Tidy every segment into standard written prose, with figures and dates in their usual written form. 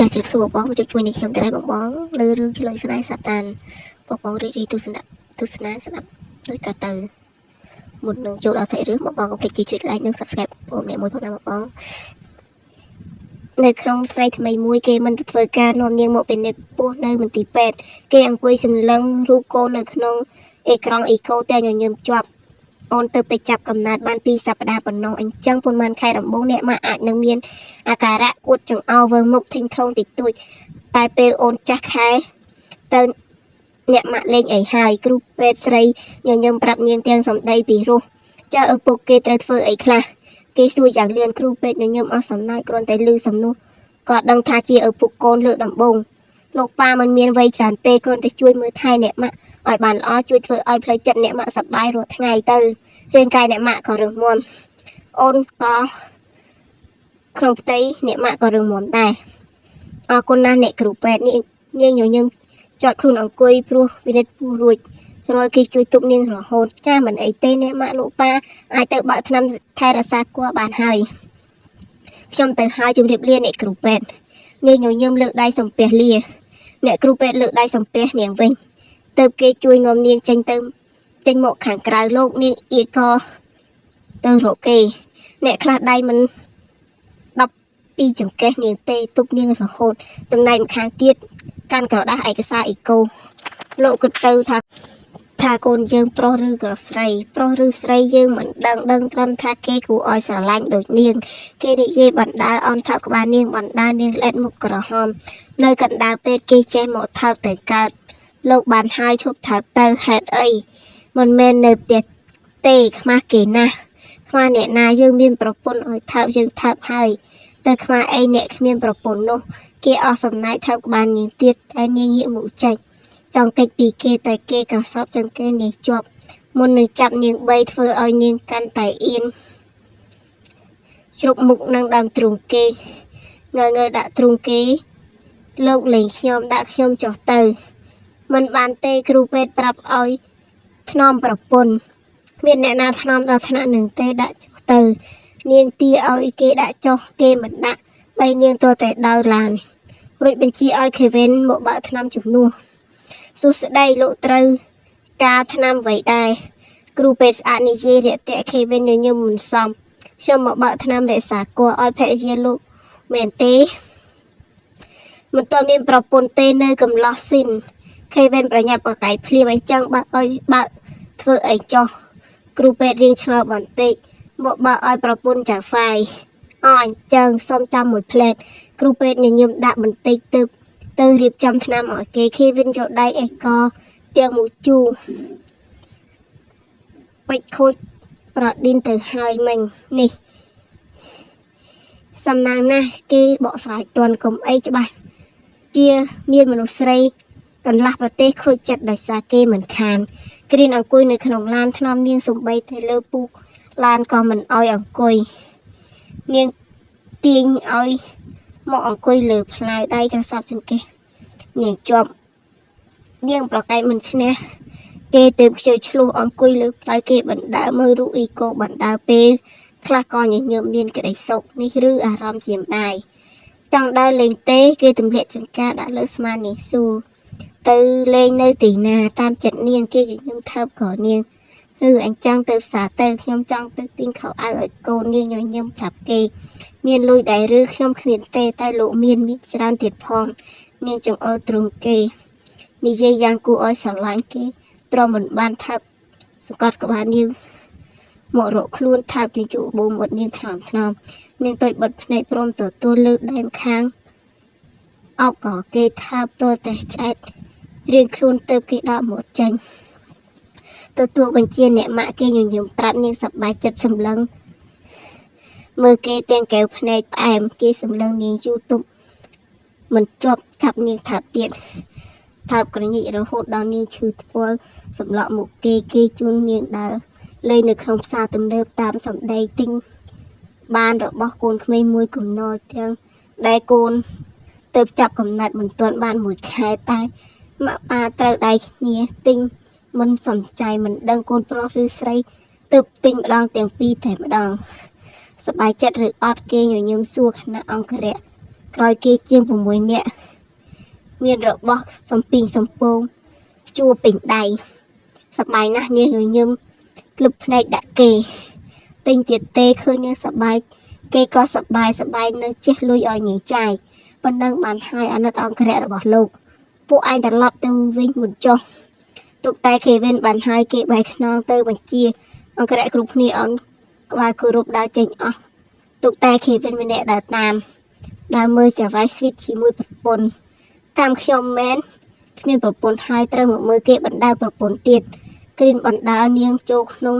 ចាជម្រាបសួរបងមកជួយនេះខ្ញុំតែបងលើរឿងឆ្លើយស្នេហ៍សាតានបងរីកទស្សនាស្ដាប់ដូចតទៅមុននឹងចូលដល់សាច់រឿងបងកុំភ្លេចជួយ like និង subscribe បងអ្នកមួយផងណាបងនៅក្នុងថ្ងៃថ្មីមួយគេមិនទៅធ្វើការនាំនាងមកពិនិត្យពោះនៅមន្ទីរពេទ្យគេអង្គុយសម្លឹងរូបកូននៅក្នុងអេក្រង់អ៊ីកូតែញញឹមជាប់អូនទៅចាប់កំណើតបាន2សប្តាហ៍ប៉ុណ្ណោះអញ្ចឹងប៉ុន្មានខែដំបូងអ្នកមកអាចនឹងមានអាការៈអួតចង្អោរវើមុខធីងថងតិចតួចតែពេលអូនចាស់ខែទៅអ្នកមកលេងអីហើយគ្រូពេទ្យស្រីញញឹមប្រាប់នាងទាំងសម្ដីពីរោះចៅឪពុកគេត្រូវធ្វើអីខ្លះគេសួរយ៉ាងលឿនគ្រូពេទ្យញញឹមអស់សំណើចគ្រាន់តែឮសំណួរក៏ដឹងថាជាឪពុកកូនលើកដំបូងលោកប៉ាមិនមានវ័យច្រើនទេគ្រាន់តែជួយមើលថែអ្នកម៉ាក់ឲ្យបានល្អជួយធ្វើឲ្យផ្លូវចិត្តអ្នកម៉ាក់សប្បាយរាល់ថ្ងៃទៅរាងកាយអ្នកម៉ាក់ក៏រឹងមាំអូនក៏ក្នុងផ្ទៃអ្នកម៉ាក់ក៏រឹងមាំដែរអរគុណណាស់អ្នកគ្រូពេទ្យនាងញញឹមចត់ខ្លួនអង្គុយព្រោះវិនិច្ឆ័យពុះរួចរាល់គេជួយទប់នាងរហូតចាមិនអីទេអ្នកម៉ាក់លោកប៉ាអាចទៅបើកថ្នាំថែរក្សាគួរបានហើយខ្ញុំទៅហើយជម្រាបលាអ្នកគ្រូពេទ្យនាងញញឹមលើកដៃសំពះលាអ្នកគ្រូពេទ្យលើកដៃសំពះនាងវិញទៅគេជួយនាំនាងចេញមកខាងក្រៅលោកនាងអៀកក៏ទៅរកគេអ្នកខ្លះដៃមិន12ចង្កេះនាងទេទប់នាងរហូតចំណែកម្ខាងទៀតកាន់ក្រដាស់ឯកសារអ៊ីកូលោកគិតទៅថាកូនយើងប្រុសឬក៏ស្រីប្រុសឬស្រីយើងមិនដឹងត្រឹមថាគេគួរឲ្យស្រឡាញ់ដូចនាងគេនិយាយបណ្ដាអន់ថើបក្បាលនាងបណ្ដានាងល្អិតមុខក្រហមនៅកណ្ដាលពេទ្យគេចេះមកថើបទៅកើតលោកបានហើយឈប់ថើបទៅហេតុអីមិនមែននៅផ្ទះទេខ្មាស់គេណាស់ខ្មាស់អ្នកណាយើងមានប្រពន្ធឲ្យថើបយើងថើបហើយតែខ្មាស់អីអ្នកគ្មានប្រពន្ធនោះគេអស់សំណាយថើបក្បាលនាងទៀតតែនាងងាកមុខចេញចង់កិច្ចពីគេតែគេក្រសប់ចង្កេះនាងជាប់មុននឹងចាប់នាង3ធ្វើឲ្យនាងកាន់តែអៀនជ្រុកមុខនឹងដើមទ្រូងគេងើដាក់ទ្រូងគេលោកលេងខ្ញុំដាក់ខ្ញុំចុះទៅមិនបានទេគ្រូពេទ្យប្រាប់ឲ្យថ្នមប្រពន្ធមានអ្នកណាថ្នមដល់ថ្នាក់នឹងទេដាក់ចុះទៅនាងទាឲ្យគេដាក់ចុះគេមិនដាក់បីនាងទោះតែដើរឡានរួចបញ្ជាឲ្យខេវិនមកបើកថ្នាំជំនួសសួស្ដីលោកត្រូវការថ្នាំໄວដែរគ្រូពេទ្យស្អាតនិយាយរាក់ទាក់ខេវិនញញឹមមិនសមខ្ញុំមកបើកថ្នាំរក្សាគួរឲ្យភរិយាលោកមែនទេមិនទាន់មានប្រពន្ធទេនៅកំឡោះស៊ីនខេវិនប្រញាប់បកាយភ្លាមអញ្ចឹងបើកឲ្យបើកធ្វើអីចោះគ្រូពេទ្យរៀងឆ្ងល់បន្តិចមកបើកឲ្យប្រពន្ធចៅហ្វាយអញ្ចឹងសុំចាំមួយផ្លែតគ្រូពេទ្យញញឹមដាក់បន្តិចទៅរៀបចំថ្នាំឲ្យគេខេវិនយកដៃអេកទាំងមួយជូពេជ្រខូចប្រឌិនទៅហើយមិញនេះសំណាងណាស់គេបកស្រាយតន់កុំអីច្បាស់ជាមានមនុស្សស្រីកន្លះប្រទេសខូចចិត្តដោយសារគេមិនខានគ្រានអង្គុយនៅក្នុងឡានថ្នាំនាងសំបីទៅលើពូកឡានក៏មិនអោយអង្គុយនាងទាញឲ្យមកអង្គុយលើផ្លែដៃក្រសប់ចង្កេះនាងជាប់នាងប្រកែកមិនឈ្នះគេទៅខ្ជិលឆ្លោះអង្គុយលើផ្លែគេបណ្ដើមើលរូបអ៊ីកូបណ្ដើពេលខ្លះក៏ញញឹមមានក្តីសុខនេះឬអារម្មណ៍ជាម្ដាយចង់ដើរលេងទេគេទម្លាក់ចង្កាដាក់លើស្មានាងសួរទៅលេងនៅទីណាតាមចិត្តនាងគេញញឹមថើបក៏នាងអញ្ចឹងទៅផ្សារទៅខ្ញុំចង់ទៅទិញខោអាវឲ្យកូននាងញញឹមប្រាប់គេមានលុយដែរឬខ្ញុំគ្មានទេតែលោកមានច្រើនទៀតផងនាងចង្អុលទ្រង់គេនិយាយយ៉ាងគួរឲ្យស្រឡាញ់គេទ្រាំមិនបានថើបសង្កត់ក្បាលនាងមករកខ្លួនថើបជញ្ជក់បូមមាត់នាងថ្នមនាងតូចបិទភ្នែកព្រមទទួលលើដែមខាងអោបក៏គេថើបតតែឆ្អែតរៀងខ្លួនទៅគេដកមាត់ចេញទទួលបញ្ជាអ្នកម៉ាក់គេញញឹមប្រាប់នាងសប្បាយចិត្តសម្លឹងមើលគេទាំងកែវភ្នែកផ្អែមគេសម្លឹងនាងយូរទុំមិនជាប់ចាប់នាងថើបទៀតថើបក្រញិចរហូតដល់នាងឈឺថ្ពាល់សម្លក់មុខគេជួននាងដើរលេងនៅក្នុងផ្សារទំនើបតាមសម្ដីទិញបានរបស់កូនក្មេងមួយកំណល់ទាំងដែលកូនទៅចាប់កំណត់មិនទាន់បាន1ខែតែម៉ាក់ប៉ាត្រូវដៃគ្នាទិញមិនសំចៃមិនដឹងកូនប្រុសឬស្រីទៅទិញម្ដងទាំងពីរតែម្ដងសប្បាយចិត្តឬអត់គេញញឹមសួរគណៈអង្គរៈ ក្រោយគេជាង6នាក់មានរបស់សំពីងសំពងជួពេញដៃសប្បាយណាស់នាងញញឹមក្លឹបភ្នែកដាក់គេទិញទៀតទេឃើញនាងសប្បាយគេក៏សប្បាយនឹងចេះលុយឲ្យនាងចាយប៉ុណ្ណឹងបានហើយអាណិតអង្គរៈរបស់លោកពួកឯងត្រឡប់ទៅវិញមុនចុះទុកតែគេវិនបានហើយគេបែកខ្នងទៅបញ្ជាអង្គរៈគ្រប់គ្នាអនក្បាលគោរពដើរចេញអស់ទុកតែគេវិនម្នាក់ដើរតាមដើរមើលចាវាយស្វីតជាមួយប្រពន្ធតាមខ្ញុំមែនគ្មានប្រពន្ធហើយត្រូវមកមើលគេបណ្ដើប្រពន្ធទៀតគ្រីនបណ្ដើនាងចូលក្នុង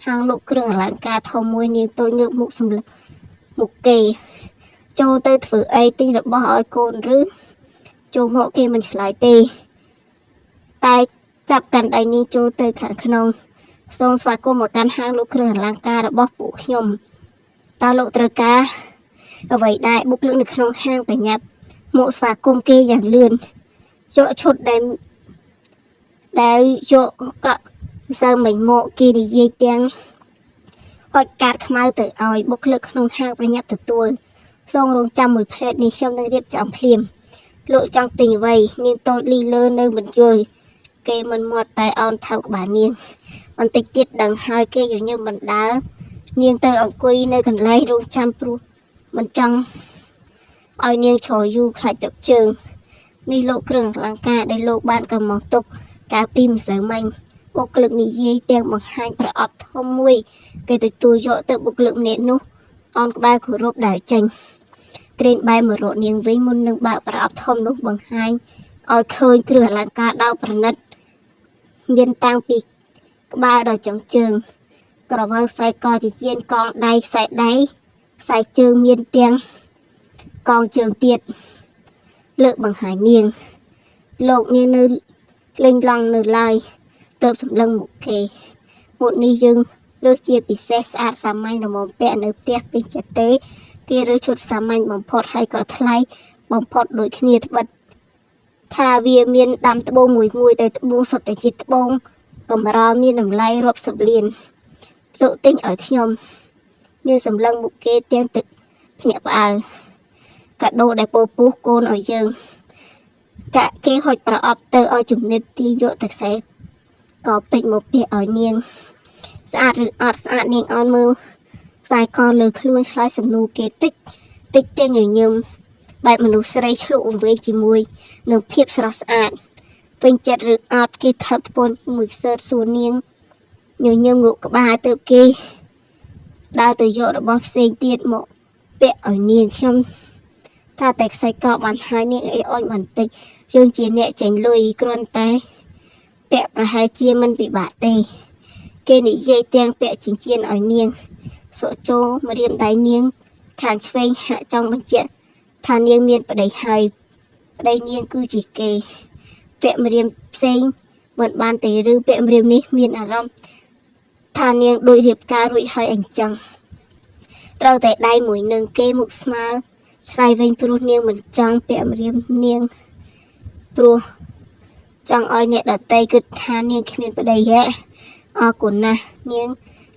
ហាងលក់គ្រឿងអលង្ការធំមួយនាងតូចងើបមុខសម្លឹងមុខគេចូលទៅធ្វើអីទិញរបស់ឲ្យកូនឬចូលមកគេមិនឆ្លើយទេតែចាប់កាន់ដៃនាងចូលទៅខាងក្នុងសូមស្វាគមន៍មកកាន់ហាងលក់គ្រឿងអលង្ការរបស់ពួកខ្ញុំតើលោកត្រូវការអ្វីដែរបុគ្គលិកនៅក្នុងហាងប្រញាប់មកស្វាគមន៍គេយ៉ាងលឿនយកឈុតដែលយកកក់សើមិញមកគេនិយាយទាំងហុចកាតខ្មៅទៅឲ្យបុគ្គលិកក្នុងហាងប្រញាប់ទទួលសូមរងចាំមួយផ្លែតនេះខ្ញុំនឹងរៀបចំភ្លាមលោកចង់ទិញអ្វីនាងតូចលីលើនៅមិនយល់គេមិនមាត់តែអោនថៅក្បាលនាងបន្តិចទៀតដឹងហើយគេញញឹមបណ្ដើនាងទៅអង្គុយនៅកន្លែងរងចាំព្រោះមិនចង់ឲ្យនាងឈរយូរខ្លាចទឹកជើងនេះលោកគ្រឿងអលង្ការដែលលោកបានកំងទុកកាលពីម្សិលមិញបុគ្គលិកនិយាយទាំងបង្ហាញប្រអប់ធំមួយគេទទួលយកទៅបុគ្គលិកម្នាក់នោះអោនក្បាលគោរពដើរចេញក្រែងបែរមករកនាងវិញមុននឹងបើកប្រអប់ធំនោះបង្ហាញឲ្យឃើញគ្រឿងអលង្ការដោប្រណិតមានតាំងពីក្បាលដល់ចុងជើងក្រវិលខ្សែកជាជានកងដៃខ្សែដៃខ្សែជើងមានទាំងកងជើងទៀតលើកបង្ហាញនាងលោកនាងនៅលេងឡង់នៅឡើយទៅសម្លឹងមុខគេមុខនេះយើងរើសជាពិសេសស្អាតសាមញ្ញរមមពាក់នៅផ្ទះពេញចិត្តទេគេរើសឈុតសាមញ្ញបំផុតហើយក៏ថ្លៃបំផុតដូចគ្នាត្បិតថាវាមានដាំត្បូងមួយតែត្បូងសុទ្ធតែជាត្បូងកម្រមានតម្លៃរាប់សិបលានលោកទិញឲ្យខ្ញុំនាងសម្លឹងមុខគេទាំងទឹកភ្ញាក់ផ្អើលកាដូដែលពោពុះកូនឲ្យយើងកាក់គេហុចប្រអប់ទៅឲ្យជំនិតទីយកតែខ្សែក៏ពេចមកពាក់ឲ្យនាងស្អាតឬអត់ស្អាតនាងអនមើលខ្សែកលើខ្លួនឆ្លើយសំណួរគេតិចទាំងញញឹមបែបមនុស្សស្រីឆ្លុះវង្វេងជាមួយនឹងភាពស្រស់ស្អាតពេញចិត្តឬអត់គេថើបធ្ពន់មួយសើតសួរនាងញញឹមងក់ក្បាលទៅគេដើរទៅយករបស់ផ្សេងទៀតមកពាក់ឲ្យនាងខ្ញុំថាតែខ្សែកបានហើយនាងអីអុញបន្តិចយើងជាអ្នកចាញ់លុយគ្រាន់តែពាក់ប្រហែលជាមិនពិបាកទេគេនិយាយទាំងពាក់ចិញ្ចៀនឲ្យនាងសុកចូលមករៀមដៃនាងខាងឆ្វេងហាក់ចង់បញ្ជាក់ថានាងមានប្តីហើយប្តីនាងគឺជាគេពាក់ម្រាមផ្សេងមិនបានទេឬពាក់ម្រាមនេះមានអារម្មណ៍ថានាងដូចរៀបការរួចហើយអញ្ចឹងត្រូវតែដៃមួយនឹងគេមុខស្មើឆ្លៃវិញព្រោះនាងមិនចង់ពាក់ម្រាមនាងព្រោះចង់ឲ្យអ្នកដតីគិតថានាងគ្មានប្តីហ៎អរគុណណាស់នាង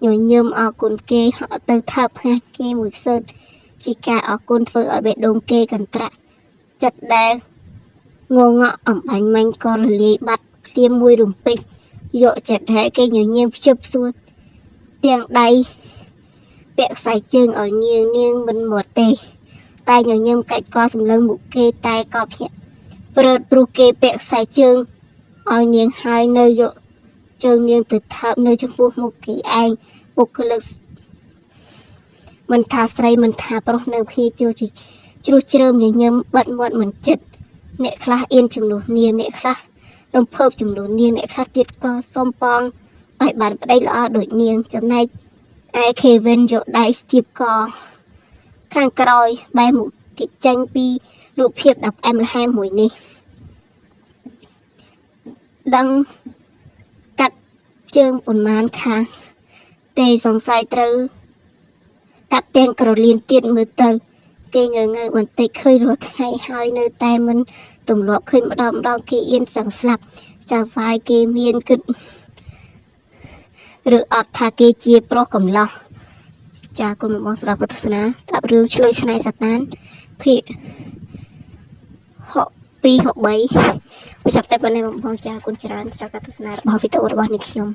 ញញឹមអរគុណគេហក់ទៅថើបផ្ងាស់គេមួយផ្សើតជាការអរគុណធ្វើឲ្យបេះដូងគេកន្ត្រាក់ចិត្តដែលងងក់អំបាញ់មាញ់ក៏រលាយបាត់ភ្លាមមួយរំពេចយកចិត្តហែគេញញឹមភ្ជិបសួរទាំងដៃពាក់ខ្សែជើងឲ្យនាងមិនមាត់ទេតែញញឹមកាច់កសម្លឹងមុខគេតែក៏ភ្ញាក់ព្រឺតព្រោះគេពាក់ខ្សែជើងឲ្យនាងហើយនៅយកជើងនាងទៅថើបនៅចំពោះមុខគេឯងបុគ្គលិកមិនថាស្រីមិនថាប្រុសនៅគ្នាជ្រុះជ្រើមញញឹមបាត់មាត់មិនចិត្តអ្នកខ្លះអៀនជំនួសនាងអ្នកខ្លះរំភើបជំនួសនាងអ្នកខ្លះទៀតក៏សុំប៉ងឲ្យបានប្តីល្អដូចនាងចំណែកឯខេវិនយកដៃស្ទាបកខាងក្រោយបែរមុខគេចេញពីរូបភាពដ៏ផ្អែមល្ហែមមួយនេះដឹងកាត់ជើងប៉ុន្មានខាងទេសង្ស័យត្រូវកាត់ទាំងក្រលៀនទៀតមើលទៅគេងើបន្តិចឃើញរាល់ថ្ងៃហើយនៅតែមិនទម្លាប់ឃើញម្ដងគេអៀនសង្ស្លាប់ចាវាយគេមានគិតឬអត់ថាគេជាប្រុសកំឡោះចាគុណបងស្រាប់ពុទ្ធសាសនាស្រាប់រឿងឆ្លើយឆ្នៃសាតាន ភាគ62 63 បញ្ចប់តែប៉ុណ្ណេះបងប្អូនចាគុណច្រើនសម្រាប់ការទស្សនារបស់វីដេអូរបស់នេះខ្ញុំ